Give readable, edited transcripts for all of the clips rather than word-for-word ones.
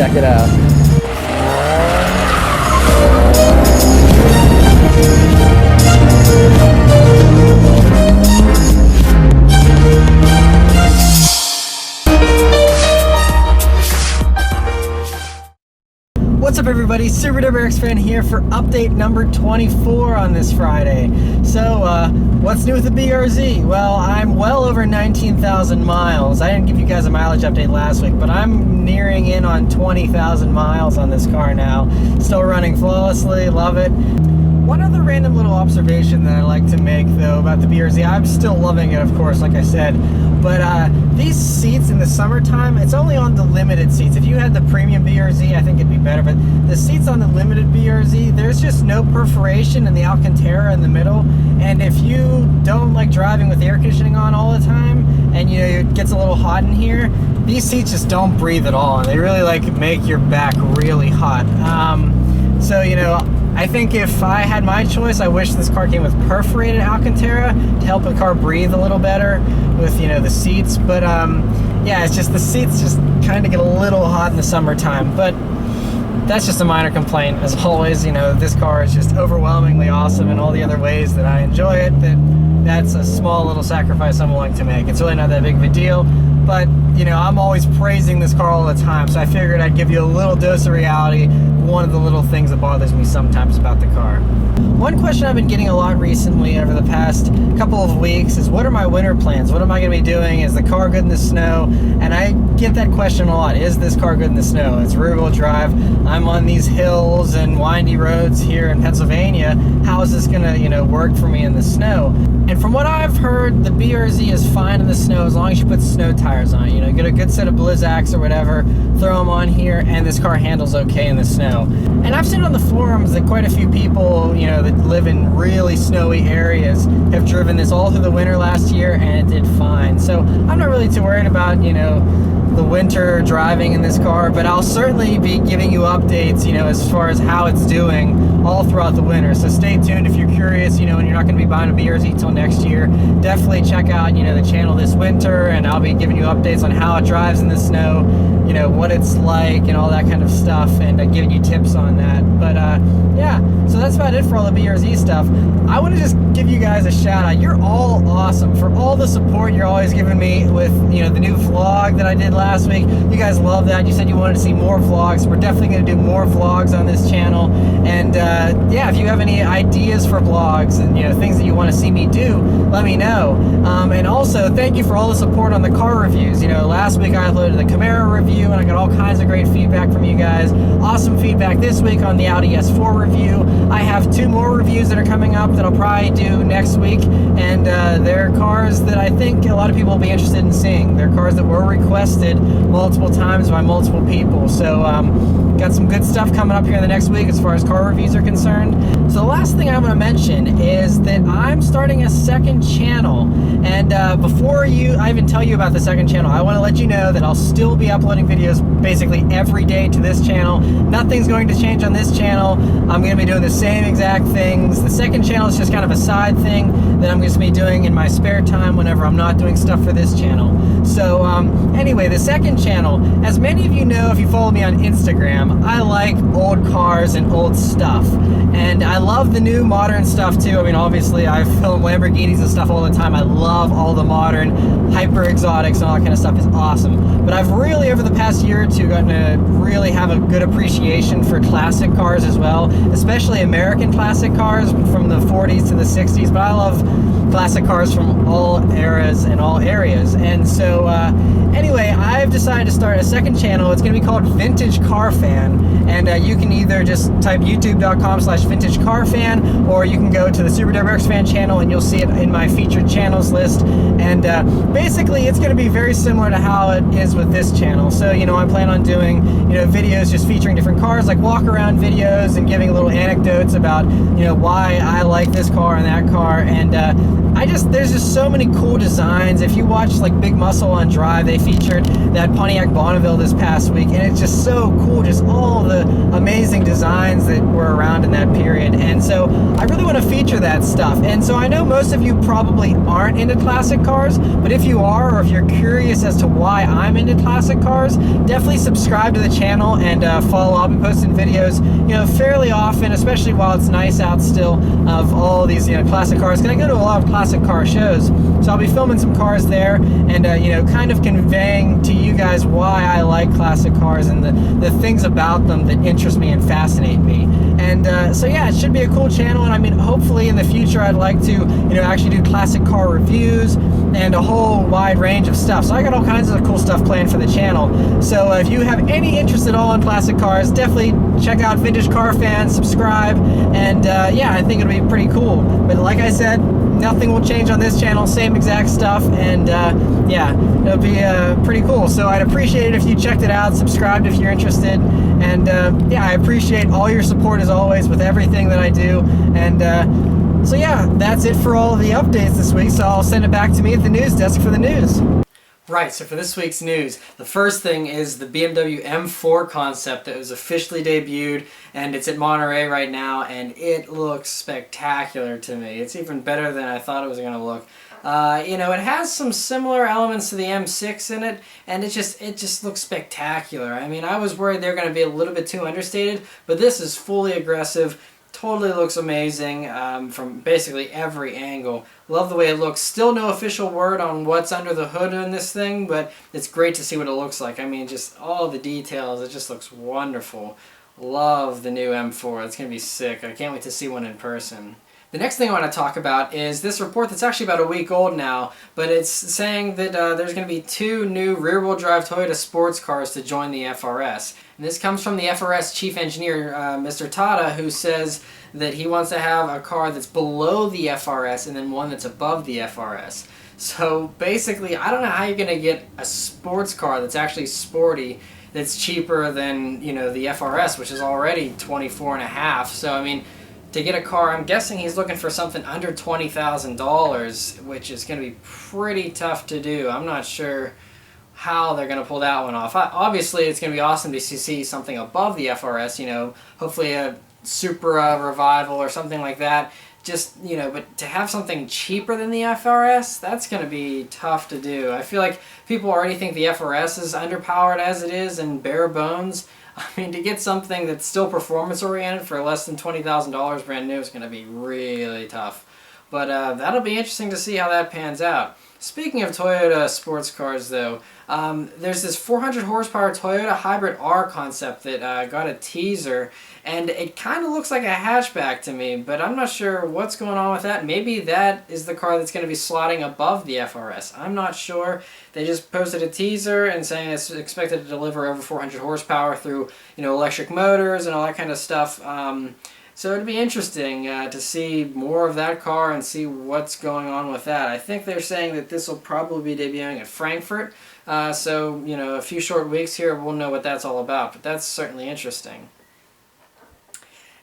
check it out. What's up everybody, Super Duper X fan here for update number 24 on this Friday. So, what's new with the BRZ? Well, I'm well over 19,000 miles. I didn't give you guys a mileage update last week, but I'm nearing in on 20,000 miles on this car now. Still running flawlessly, love it. One other random little observation that I like to make though about the BRZ, I'm still loving it of course, like I said, but these seats in the summertime, it's only on the limited seats. If you had the premium BRZ, I think it'd be better, but the seats on the limited BRZ, there's just no perforation in the Alcantara in the middle, and if you don't like driving with air conditioning on all the time, and you know, it gets a little hot in here, these seats just don't breathe at all, and they really like make your back really hot. So, you know, I think if I had my choice, I wish this car came with perforated Alcantara to help the car breathe a little better with, you know, the seats. But yeah, it's just the seats just kind of get a little hot in the summertime. But that's just a minor complaint. As always, you know, this car is just overwhelmingly awesome in all the other ways that I enjoy it. That's a small little sacrifice I'm willing to make. It's really not that big of a deal. But, you know, I'm always praising this car all the time, so I figured I'd give you a little dose of reality, one of the little things that bothers me sometimes about the car. One question I've been getting a lot recently over the past couple of weeks is, what are my winter plans? What am I going to be doing? Is the car good in the snow? And I get that question a lot. Is this car good in the snow? It's rear-wheel drive. I'm on these hills and windy roads here in Pennsylvania. How is this going to, you know, work for me in the snow? And from what I've heard, the BRZ is fine in the snow as long as you put snow tires on it. You know, get a good set of Blizzaks or whatever, throw them on here, and this car handles okay in the snow. And I've seen on the forums that quite a few people, you know, that live in really snowy areas have driven this all through the winter last year, and it did fine. So I'm not really too worried about, you know, the winter driving in this car, but I'll certainly be giving you updates, you know, as far as how it's doing all throughout the winter. So stay tuned if you're curious, you know, and you're not going to be buying a BRZ till next year. Definitely check out, you know, the channel this winter, and I'll be giving you updates on how it drives in the snow, you know, what it's like and all that kind of stuff, and giving you tips on that. But yeah, so that's about it for all the BRZ stuff. I want to just give you guys a shout out. You're all awesome for all the support you're always giving me with, you know, the new vlog that I did last week. You guys love that. You said you wanted to see more vlogs. We're definitely going to do more vlogs on this channel. And yeah, if you have any ideas for vlogs and, you know, things that you want to see me do, let me know. And also, thank you for all the support on the car reviews. You know, last week I uploaded the Camaro review, and I got all kinds of great feedback from you guys. Awesome feedback this week on the Audi S4 review. I have 2 more reviews that are coming up that I'll probably do next week, and they're cars that I think a lot of people will be interested in seeing. They're cars that were requested multiple times by multiple people. So got some good stuff coming up here in the next week as far as car reviews are concerned. So the last thing I'm going to mention is that I'm starting a second channel, and before I even tell you about the second channel, I want to let you know that I'll still be uploading videos basically every day to this channel. Nothing's going to change on this channel. I'm going to be doing the same exact things. The second channel is just kind of a side thing that I'm going to be doing in my spare time whenever I'm not doing stuff for this channel. So anyway, the second channel, as many of you know if you follow me on Instagram, I like old cars and old stuff, and I love the new modern stuff too. I mean, obviously I film Lamborghinis and stuff all the time. I love all the modern hyper exotics and all that kind of stuff. Is awesome. But I've really, over the past year or two, gotten to really have a good appreciation for classic cars as well, especially American classic cars from the 40s to the 60s. But I love classic cars from all eras and all areas. And so anyway, I've decided to start a second channel. It's going to be called Vintage Car Fan, and you can either just type youtube.com/vintagecarfan, or you can go to the Super Duper X Fan channel and you'll see it in my featured channels list. And basically it's going to be very similar to how it is with this channel. So, you know, I plan on doing, you know, videos just featuring different cars, like walk around videos, and giving little anecdotes about, you know, why I like this car and that car. And there's just so many cool designs. If you watch like Big Muscle on Drive, they featured that Pontiac Bonneville this past week, and it's just so cool, just all the amazing designs that were around in that period. And so I really want to feature that stuff. And so I know most of you probably aren't into classic cars, but if you are, or if you're curious as to why I'm into classic cars, definitely subscribe to the channel channel and follow. I'll be posting videos, fairly often, especially while it's nice out still, of all these, classic cars. Because I go to a lot of classic car shows, so I'll be filming some cars there and, kind of conveying to you guys why I like classic cars and the things about them that interest me and fascinate me. And so yeah, it should be a cool channel, and I mean, hopefully in the future I'd like to, actually do classic car reviews and a whole wide range of stuff. So I got all kinds of cool stuff planned for the channel. So if you have any interest at all in classic cars, definitely check out Vintage Car Fans, subscribe, and yeah, I think it'll be pretty cool. But like I said, nothing will change on this channel, same exact stuff, and yeah, it'll be pretty cool. So I'd appreciate it if you checked it out, subscribed if you're interested, and yeah, I appreciate all your support as always with everything that I do. And so yeah, that's it for all of the updates this week, so I'll send it back to me at the news desk for the news. Right, so for this week's news, the first thing is the BMW M4 concept that was officially debuted, and it's at Monterey right now, and it looks spectacular to me. It's even better than I thought it was going to look. It has some similar elements to the M6 in it, and it just looks spectacular. I mean, I was worried they're going to be a little bit too understated, but this is fully aggressive. Totally looks amazing from basically every angle. Love the way it looks. Still no official word on what's under the hood in this thing, but it's great to see what it looks like. I mean, just all the details. It just looks wonderful. Love the new M4. It's going to be sick. I can't wait to see one in person. The next thing I want to talk about is this report that's actually about a week old now, but it's saying that there's going to be 2 new rear-wheel drive Toyota sports cars to join the FRS. And this comes from the FRS chief engineer, Mr. Tada, who says that he wants to have a car that's below the FRS and then one that's above the FRS. So basically, I don't know how you're going to get a sports car that's actually sporty that's cheaper than, the FRS, which is already $24.5. So I mean, to get a car, I'm guessing he's looking for something under $20,000, which is going to be pretty tough to do. I'm not sure how they're going to pull that one off. Obviously, it's going to be awesome to see something above the FRS, hopefully a Supra Revival or something like that. Just, but to have something cheaper than the FRS, that's going to be tough to do. I feel like people already think the FRS is underpowered as it is and bare bones. I mean, to get something that's still performance-oriented for less than $20,000 brand new is going to be really tough. But that'll be interesting to see how that pans out. Speaking of Toyota sports cars, though, there's this 400 horsepower Toyota Hybrid R concept that got a teaser, and it kind of looks like a hatchback to me, but I'm not sure what's going on with that. Maybe that is the car that's going to be slotting above the FRS. I'm not sure. They just posted a teaser and saying it's expected to deliver over 400 horsepower through, electric motors and all that kind of stuff. So it'd be interesting to see more of that car and see what's going on with that. I think they're saying that this will probably be debuting at Frankfurt. So, a few short weeks here, we'll know what that's all about. But that's certainly interesting.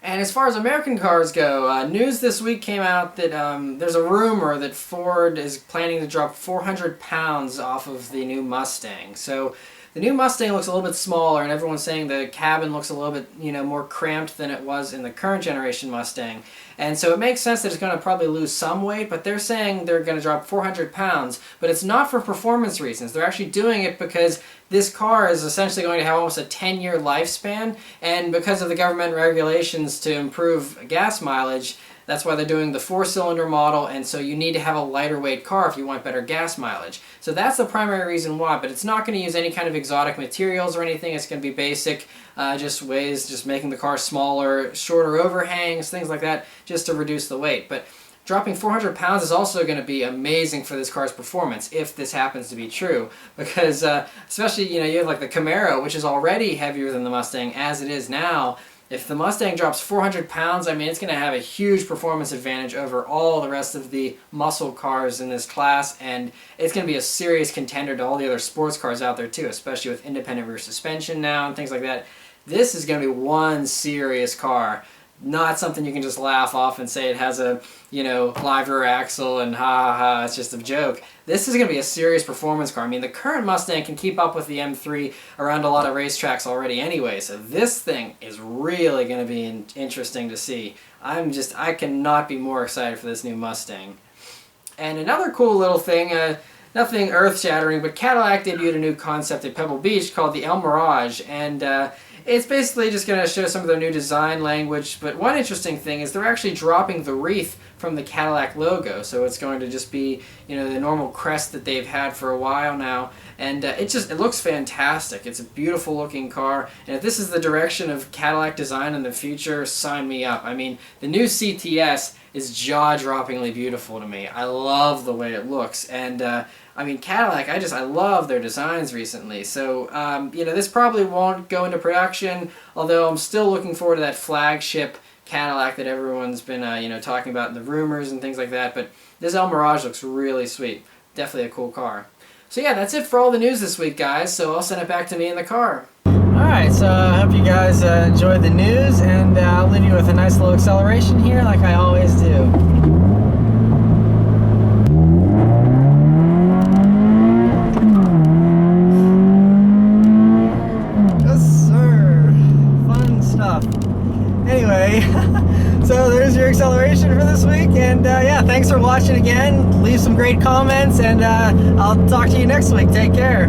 And as far as American cars go, news this week came out that there's a rumor that Ford is planning to drop 400 pounds off of the new Mustang. So the new Mustang looks a little bit smaller, and everyone's saying the cabin looks a little bit, more cramped than it was in the current generation Mustang. And so it makes sense that it's going to probably lose some weight, but they're saying they're going to drop 400 pounds, but it's not for performance reasons. They're actually doing it because this car is essentially going to have almost a 10-year lifespan, and because of the government regulations to improve gas mileage, that's why they're doing the 4-cylinder model, and so you need to have a lighter weight car if you want better gas mileage. So that's the primary reason why, but it's not going to use any kind of exotic materials or anything. It's going to be basic, just making the car smaller, shorter overhangs, things like that, just to reduce the weight. But dropping 400 pounds is also going to be amazing for this car's performance, if this happens to be true. Because, especially, you have like the Camaro, which is already heavier than the Mustang as it is now. If the Mustang drops 400 pounds, I mean, it's going to have a huge performance advantage over all the rest of the muscle cars in this class, and it's going to be a serious contender to all the other sports cars out there too, especially with independent rear suspension now and things like that. This is going to be one serious car. Not something you can just laugh off and say it has a, live rear axle and ha ha ha, it's just a joke. This is going to be a serious performance car. I mean, the current Mustang can keep up with the M3 around a lot of racetracks already anyway, so this thing is really going to be interesting to see. I cannot be more excited for this new Mustang. And another cool little thing, nothing earth-shattering, but Cadillac debuted a new concept at Pebble Beach called the El Mirage, and it's basically just going to show some of their new design language. But one interesting thing is they're actually dropping the wreath from the Cadillac logo, so it's going to just be, you know, the normal crest that they've had for a while now, and it looks fantastic. It's a beautiful looking car, and if this is the direction of Cadillac design in the future, sign me up. I mean, the new CTS is jaw-droppingly beautiful to me. I love the way it looks, and I mean, Cadillac, I love their designs recently. So, you know, this probably won't go into production, although I'm still looking forward to that flagship Cadillac that everyone's been, you know, talking about in the rumors and things like that. But this El Mirage looks really sweet. Definitely a cool car. So yeah, that's it for all the news this week, guys. So I'll send it back to me in the car. Alright, so I hope you guys enjoyed the news, and I'll leave you with a nice little acceleration here like I always do. Anyway, so there's your acceleration for this week, and yeah, thanks for watching again. Leave some great comments, and I'll talk to you next week. Take care.